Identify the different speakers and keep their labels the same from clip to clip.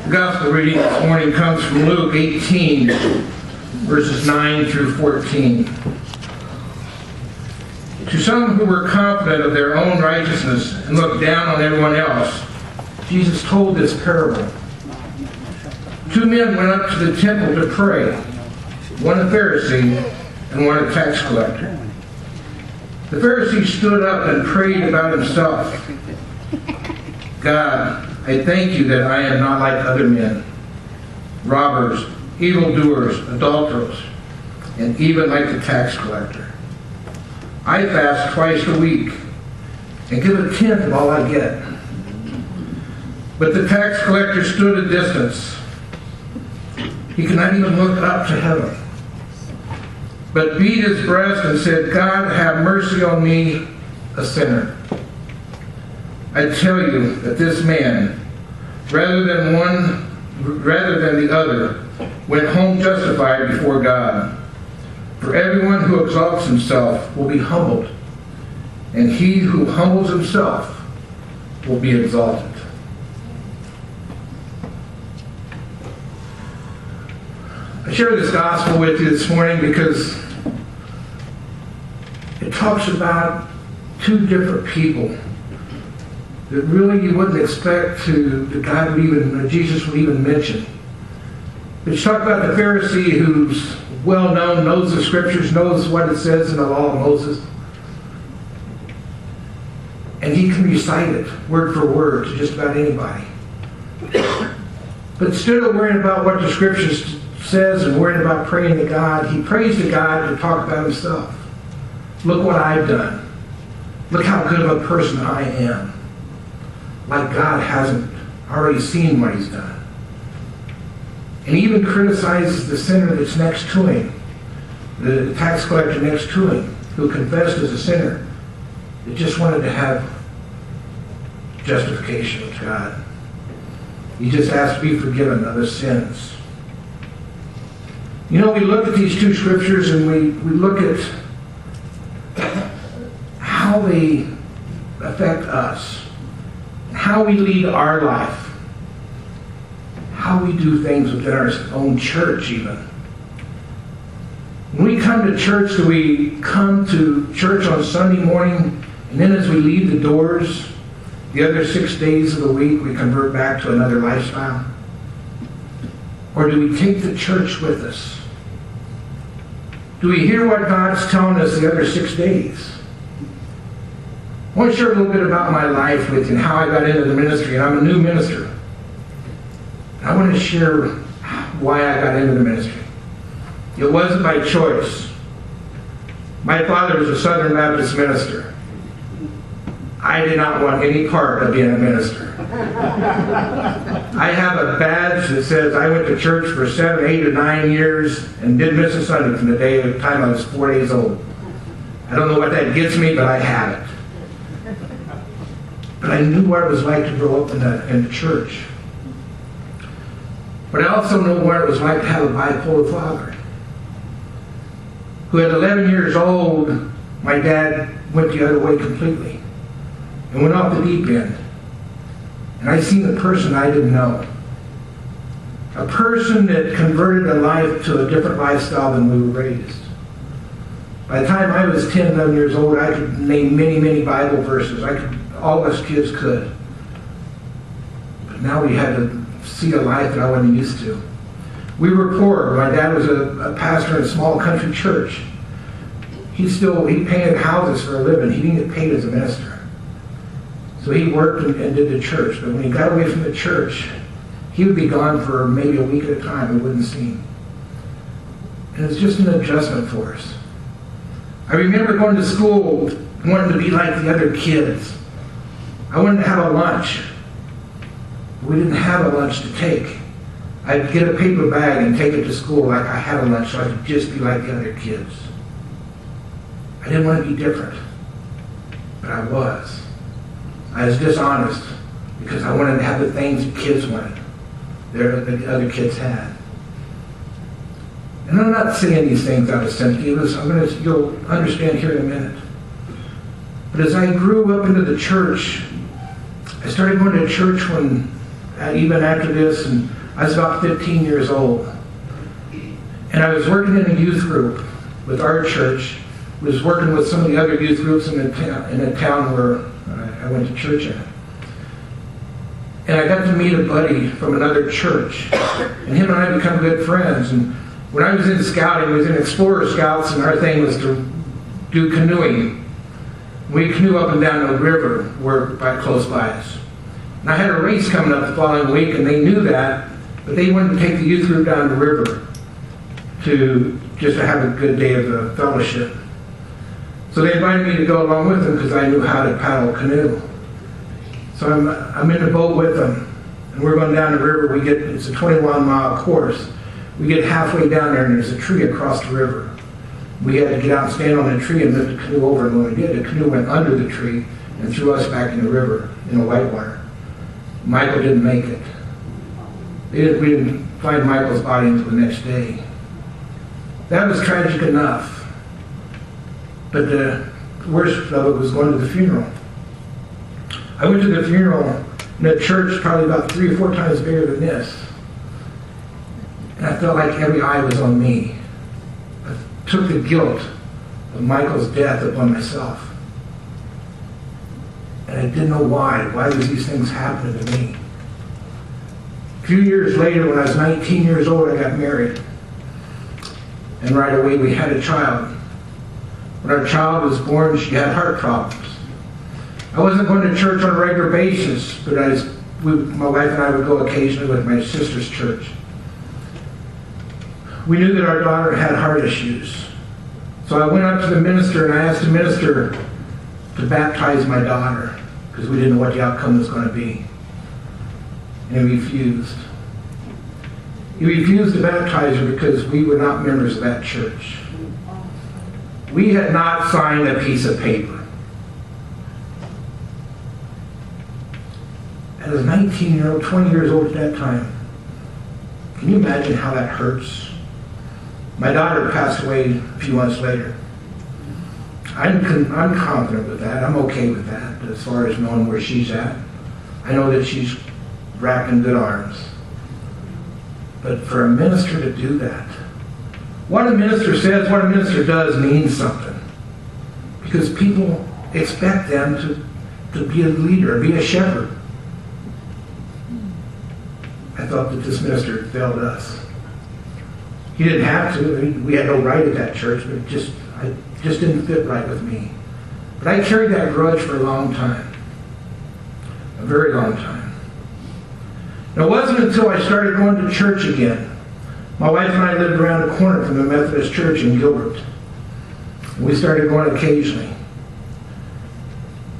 Speaker 1: The gospel reading this morning comes from Luke 18, verses 9 through 14. To some who were confident of their own righteousness and looked down on everyone else, Jesus told this parable. Two men went up to the temple to pray, one a Pharisee and one a tax collector. The Pharisee stood up and prayed about himself. God, I thank you that I am not like other men, robbers, evildoers, adulterers, and even like the tax collector. I fast twice a week and give a tenth of all I get. But the tax collector stood at a distance. He could not even look up to heaven, but beat his breast and said, God, have mercy on me, a sinner. I tell you that this man, rather than the other, went home justified before God. For everyone who exalts himself will be humbled, and he who humbles himself will be exalted. I share this gospel with you this morning because it talks about two different people that really you wouldn't expect Jesus would even mention. It's talk about the Pharisee who's well known, knows the scriptures, knows what it says in the law of Moses. And he can recite it word for word to just about anybody. But instead of worrying about what the scriptures says and worrying about praying to God, he prays to God to talk about himself. Look what I've done. Look how good of a person I am. Like God hasn't already seen what he's done. And he even criticizes the sinner that's next to him, the tax collector next to him, who confessed as a sinner, that just wanted to have justification with God. He just asked to be forgiven of his sins. You know, we look at these two scriptures and we look at how they affect us, how we lead our life, how we do things within our own church even. When we come to church, do we come to church on Sunday morning, and then as we leave the doors, the other 6 days of the week, we convert back to another lifestyle? Or do we take the church with us? Do we hear what God's telling us the other 6 days? I want to share a little bit about my life with you and how I got into the ministry. And I'm a new minister. I want to share why I got into the ministry. It wasn't by choice. My father was a Southern Baptist minister. I did not want any part of being a minister. I have a badge that says I went to church for 7, 8, or 9 years and didn't miss a Sunday from the time I was 4 days old. I don't know what that gets me, but I have it. But I knew what it was like to grow up in the church. But I also know what it was like to have a bipolar father. Who at 11 years old, my dad went the other way completely and went off the deep end. And I seen a person I didn't know. A person that converted a life to a different lifestyle than we were raised. By the time I was 10, 11 years old, I could name many, many Bible verses. All of us kids could. But now we had to see a life that I wasn't used to. We were poor. My dad was a pastor in a small country church. He painted houses for a living. He didn't get paid as a minister. So he worked and did the church. But when he got away from the church, he would be gone for maybe a week at a time. We wouldn't see him. And it's just an adjustment for us. I remember going to school wanting to be like the other kids. I wanted to have a lunch. We didn't have a lunch to take. I'd get a paper bag and take it to school like I had a lunch so I could just be like the other kids. I didn't want to be different, but I was. I was dishonest because I wanted to have the things the kids wanted, that the other kids had. And I'm not saying these things out of sympathy. You'll understand here in a minute. But as I grew up into the church, I started going to church when even after this, and I was about 15 years old. And I was working in a youth group with our church, was working with some of the other youth groups in the town where I went to church in. And I got to meet a buddy from another church, and him and I become good friends. And when I was in scouting, I was in Explorer Scouts, and our thing was to do canoeing. We canoe up and down the river, close by us. And I had a race coming up the following week, and they knew that, but they wanted to take the youth group down the river just to have a good day of fellowship. So they invited me to go along with them because I knew how to paddle canoe. So I'm in the boat with them, and we're going down the river. It's a 21-mile course. We get halfway down there, and there's a tree across the river. We had to get out and stand on the tree and lift the canoe over, and when we did, the canoe went under the tree and threw us back in the river in the whitewater. Michael didn't make it. We didn't find Michael's body until the next day. That was tragic enough, but the worst of it was going to the funeral. I went to the funeral in a church probably about 3 or 4 times bigger than this. And I felt like every eye was on me. I took the guilt of Michael's death upon myself. And I didn't know why. Why was these things happening to me? A few years later, when I was 19 years old, I got married. And right away, we had a child. When our child was born, she had heart problems. I wasn't going to church on a regular basis, but my wife and I would go occasionally with my sister's church. We knew that our daughter had heart issues. So I went up to the minister and I asked the minister to baptize my daughter because we didn't know what the outcome was going to be. And he refused. He refused to baptize her because we were not members of that church. We had not signed a piece of paper. As a 19-year-old, 20 years old at that time, can you imagine how that hurts? My daughter passed away a few months later. I'm confident with that. I'm okay with that as far as knowing where she's at. I know that she's wrapped in good arms. But for a minister to do that, what a minister says, what a minister does means something. Because people expect them to be a leader, be a shepherd. I thought that this minister failed us. He didn't have to. We had no right at that church, but it just didn't fit right with me. But I carried that grudge for a long time. A very long time. Now, it wasn't until I started going to church again. My wife and I lived around the corner from the Methodist church in Gilbert. And we started going occasionally.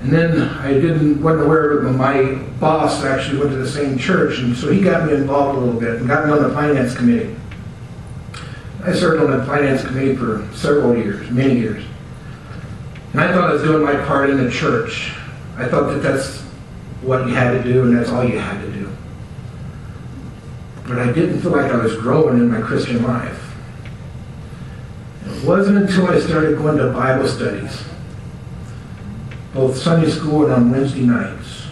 Speaker 1: And then I wasn't aware of it, but my boss actually went to the same church, and so he got me involved a little bit and got me on the finance committee. I served on the finance committee for several years, many years. And I thought I was doing my part in the church. I thought that that's what you had to do and that's all you had to do. But I didn't feel like I was growing in my Christian life. It wasn't until I started going to Bible studies, both Sunday school and on Wednesday nights,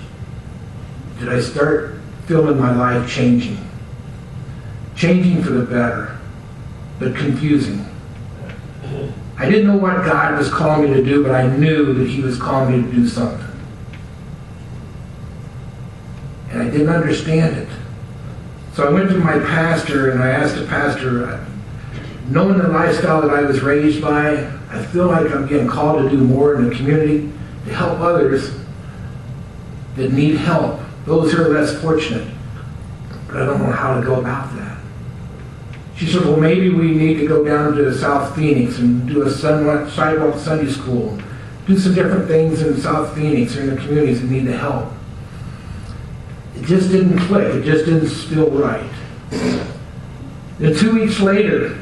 Speaker 1: did I start feeling my life changing. Changing for the better, but confusing. I didn't know what God was calling me to do, but I knew that He was calling me to do something. And I didn't understand it. So I went to my pastor and I asked the pastor, knowing the lifestyle that I was raised by, I feel like I'm getting called to do more in the community to help others that need help, those who are less fortunate. But I don't know how to go about that. She said, well, maybe we need to go down to South Phoenix and do a sidewalk Sunday school, do some different things in South Phoenix or in the communities that need the help. It just didn't click. It just didn't feel right. Then 2 weeks later,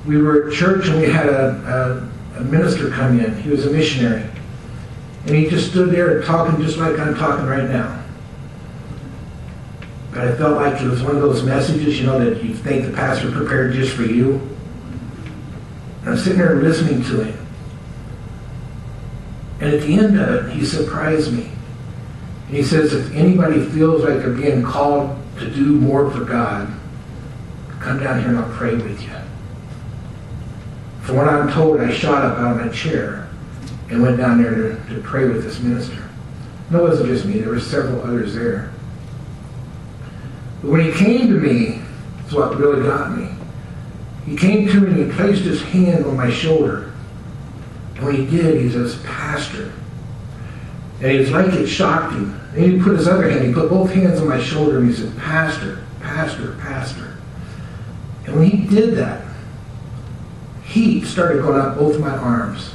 Speaker 1: we were at church and we had a minister come in. He was a missionary. And he just stood there talking just like I'm talking right now. But I felt like it was one of those messages, you know, that you think the pastor prepared just for you. And I'm sitting there listening to him. And at the end of it, he surprised me. And he says, if anybody feels like they're being called to do more for God, come down here and I'll pray with you. From what I'm told, I shot up out of my chair and went down there to pray with this minister. And it wasn't just me, there were several others there. But when he came to me, that's what really got me. He came to me and he placed his hand on my shoulder. And when he did, he says, Pastor. And it was like it shocked him. And he put his other hand, he put both hands on my shoulder and he said, Pastor, Pastor, Pastor. And when he did that, heat started going up both my arms.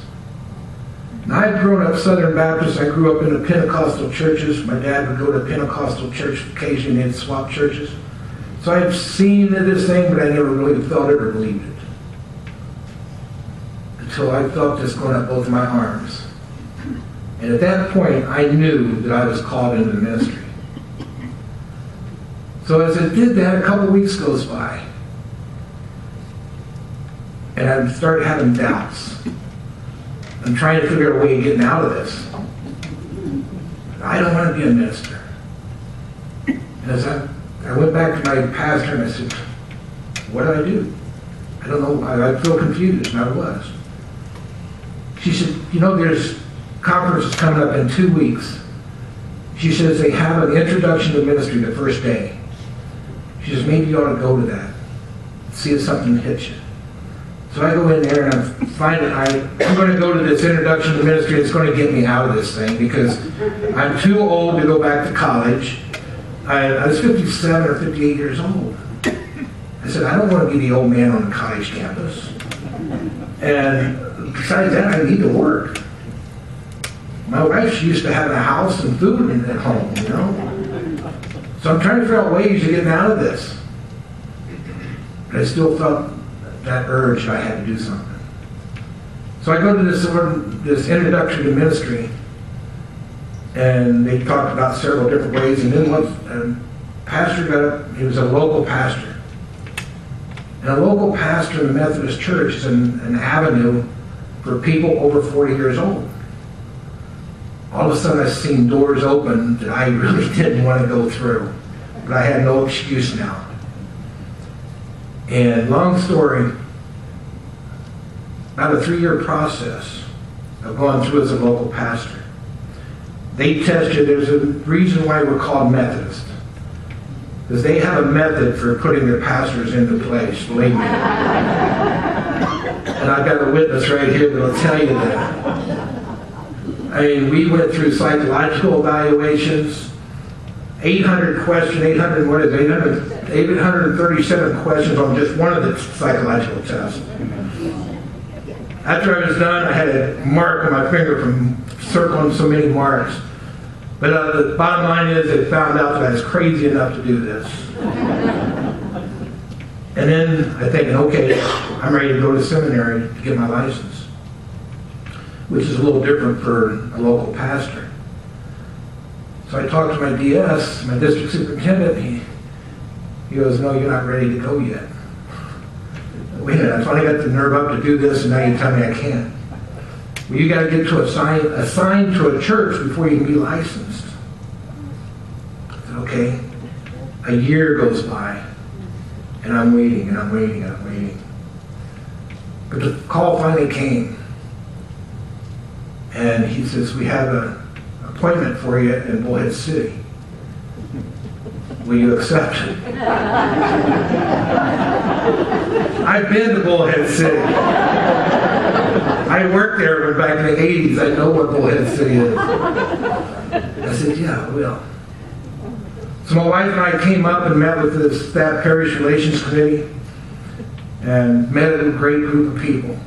Speaker 1: And I've grown up Southern Baptist. I grew up in the Pentecostal churches. My dad would go to Pentecostal church occasionally and they'd swap churches. So I've seen this thing, but I never really felt it or believed it. Until I felt this going up both my arms. And at that point, I knew that I was called into the ministry. So as I did that, a couple weeks goes by. And I started having doubts. I'm trying to figure out a way of getting out of this. I don't want to be a minister. And as I went back to my pastor and I said, what do I do? I don't know. I feel confused, and I was. She said, you know, there's conferences coming up in 2 weeks. She says they have an introduction to ministry the first day. She says, maybe you ought to go to that. See if something hits you. So I go in there and I'm going to go to this introduction to ministry. It's going to get me out of this thing because I'm too old to go back to college. I was 57 or 58 years old. I said, I don't want to be the old man on the college campus. And besides that, I need to work. My wife, she used to have a house and food at home, you know. So I'm trying to figure out ways of getting out of this. But I still felt that urge that I had to do something. So I go to this introduction to ministry, and they talked about several different ways, and then one pastor got up. He was a local pastor. And a local pastor in the Methodist church is an avenue for people over 40 years old. All of a sudden I seen doors open that I really didn't want to go through, but I had no excuse now. And long story, about a 3-year process I've gone through as a local pastor. They tested, there's a reason why we're called Methodist. Because they have a method for putting their pastors into place, believe me. And I've got a witness right here that will tell you that. I mean, we went through psychological evaluations, 837 questions on just one of the psychological tests. After I was done, I had a mark on my finger from circling so many marks. But the bottom line is they found out that I was crazy enough to do this. And then I think, okay, I'm ready to go to seminary to get my license, which is a little different for a local pastor. So I talked to my DS, my district superintendent. He goes, no, you're not ready to go yet. Wait a minute, I finally got the nerve up to do this, and now you tell me I can't. Well, you got to get to assigned to a church before you can be licensed. I said, okay. A year goes by, and I'm waiting, and I'm waiting, and I'm waiting. But the call finally came, and he says, we have an appointment for you in Bullhead City. Will you accept it? I've been to Bullhead City. I worked there back in the 80s. I know what Bullhead City is. I said, yeah, I will. So my wife and I came up and met with the staff parish relations committee and met a great group of people.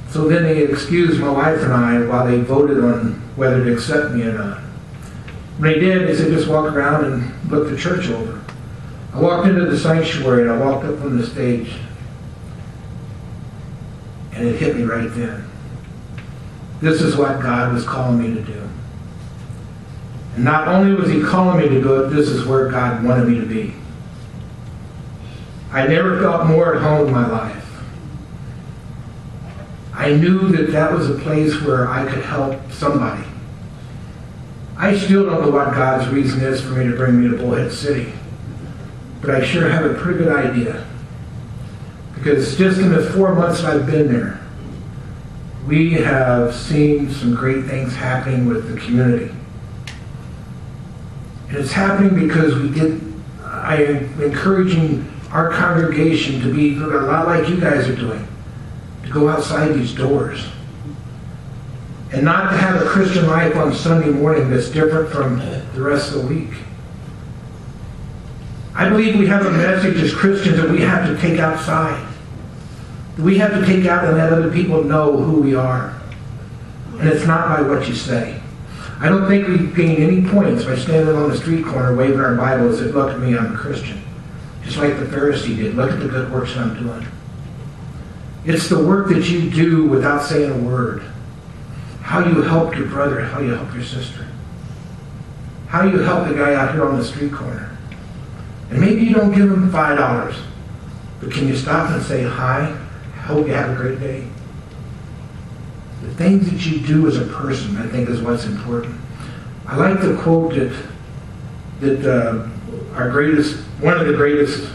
Speaker 1: So then they excused my wife and I while they voted on whether to accept me or not. When they did, they said, just walk around and look the church over. I walked into the sanctuary and I walked up on the stage. And it hit me right then. This is what God was calling me to do. And not only was he calling me to do it, this is where God wanted me to be. I never felt more at home in my life. I knew that that was a place where I could help somebody. I still don't know what God's reason is for me to bring me to Bullhead City, but I sure have a pretty good idea. Because just in the 4 months I've been there, we have seen some great things happening with the community. And it's happening because I am encouraging our congregation to be a lot like you guys are doing, to go outside these doors. And not to have a Christian life on Sunday morning that's different from the rest of the week. I believe we have a message as Christians that we have to take outside. We have to take out and let other people know who we are. And it's not by what you say. I don't think we gain any points by standing on the street corner waving our Bibles and look at me, I'm a Christian. Just like the Pharisee did. Look at the good works I'm doing. It's the work that you do without saying a word. How you help your brother, how you help your sister. How you help the guy out here on the street corner. And maybe you don't give him $5, but can you stop and say, hi, hope you have a great day. The things that you do as a person, I think, is what's important. I like the quote that one of the greatest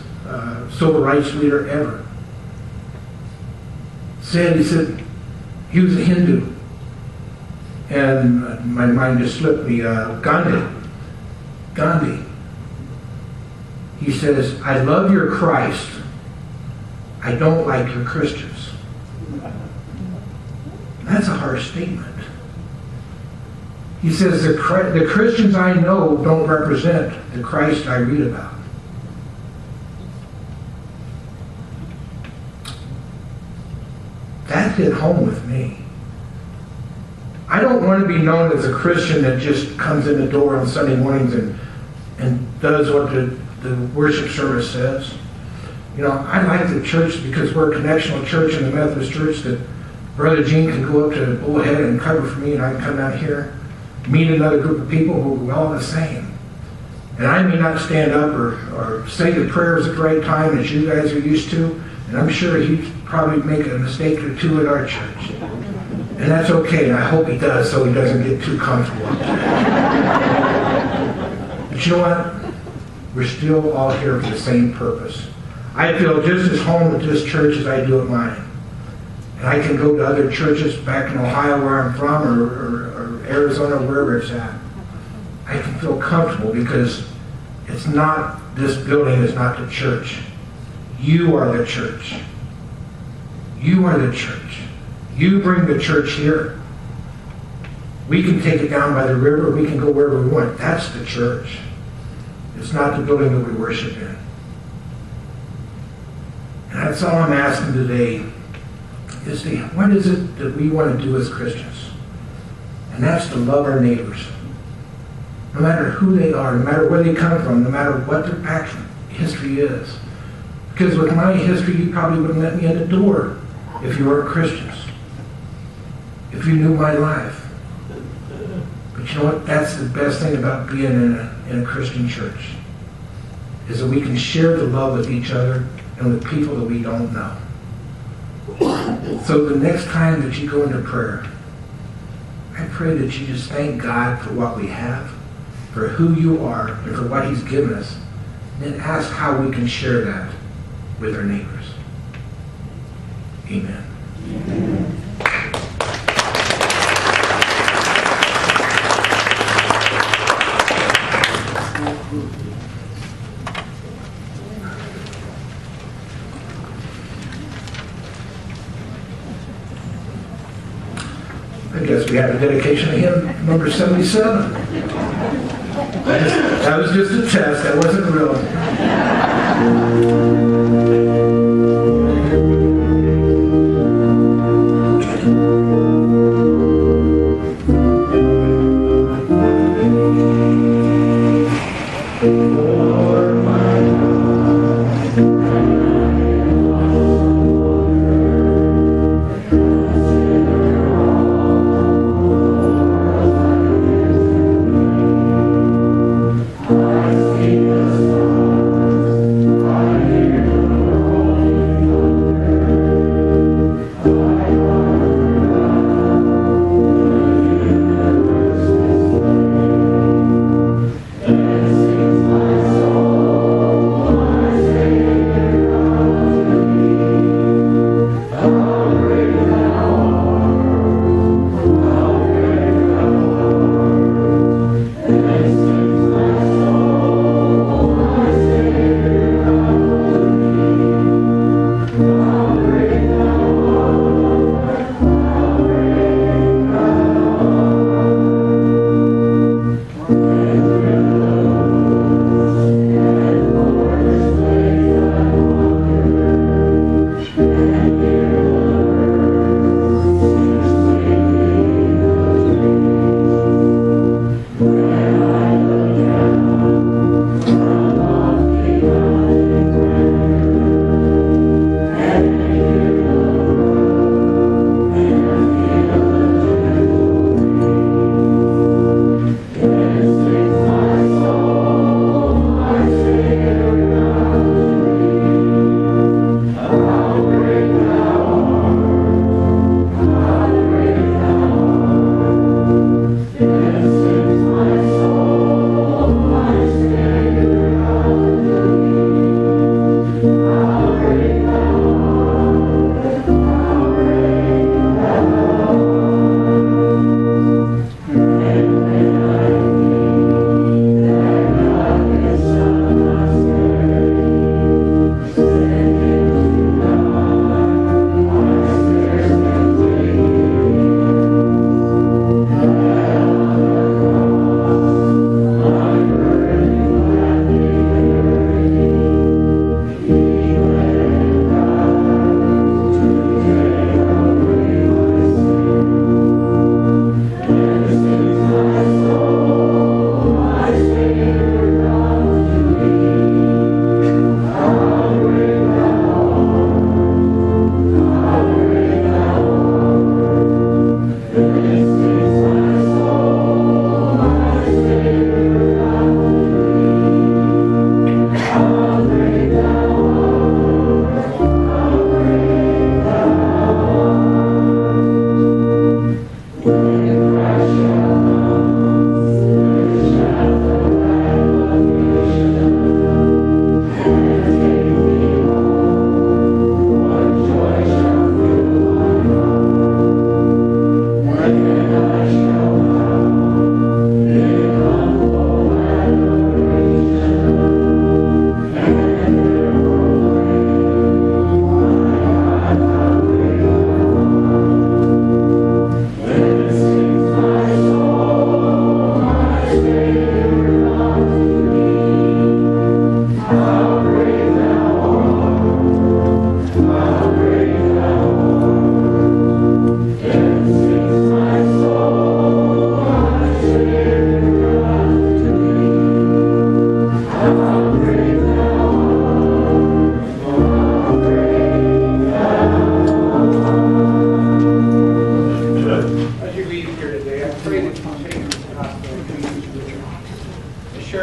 Speaker 1: civil rights leader ever said. He said, he was a Hindu. And my mind just slipped me, Gandhi. He says, I love your Christ. I don't like your Christians. That's a harsh statement. He says, the Christians I know don't represent the Christ I read about. That hit home with me. I don't want to be known as a Christian that just comes in the door on Sunday mornings and does what the worship service says. You know, I like the church because we're a connectional church in the Methodist church that Brother Gene can go up to Bullhead and cover for me, and I can come out here, meet another group of people who are all the same. And I may not stand up or say the prayers at the right time as you guys are used to, and I'm sure he'd probably make a mistake or two at our church. And that's okay, and I hope he does so he doesn't get too comfortable. But you know what? We're still all here for the same purpose. I feel just as home at this church as I do at mine. And I can go to other churches back in Ohio where I'm from or Arizona, wherever it's at. I can feel comfortable because it's not, this building is not the church. You are the church. You are the church. You bring the church here. We can take it down by the river. We can go wherever we want. That's the church. It's not the building that we worship in. And that's all I'm asking today is what is it that we want to do as Christians? And that's to love our neighbors. No matter who they are, no matter where they come from, no matter what their past history is. Because with my history, you probably wouldn't let me in the door if you weren't Christians. If you knew my life. But you know what? That's the best thing about being in a Christian church. Is that we can share the love with each other and with people that we don't know. So the next time that you go into prayer, I pray that you just thank God for what we have, for who you are, and for what He's given us. And then ask how we can share that with our neighbors. Amen. Amen. I guess we have a dedication to hymn number 77. That was just a test. That wasn't real.
Speaker 2: I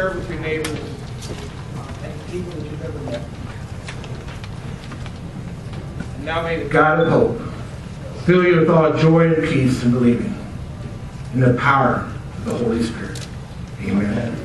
Speaker 1: share it with your neighbors and people that you've never met. And now may the God of hope fill you with all joy and peace in believing in the power of the Holy Spirit. Amen.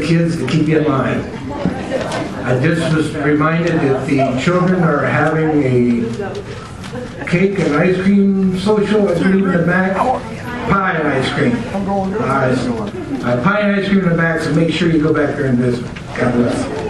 Speaker 1: Kids to keep you in line. I just was reminded that the children are having a cake and ice cream social, I believe, in the back. Pie and ice cream. Pie and ice cream in the back, so make sure you go back there and visit. God bless.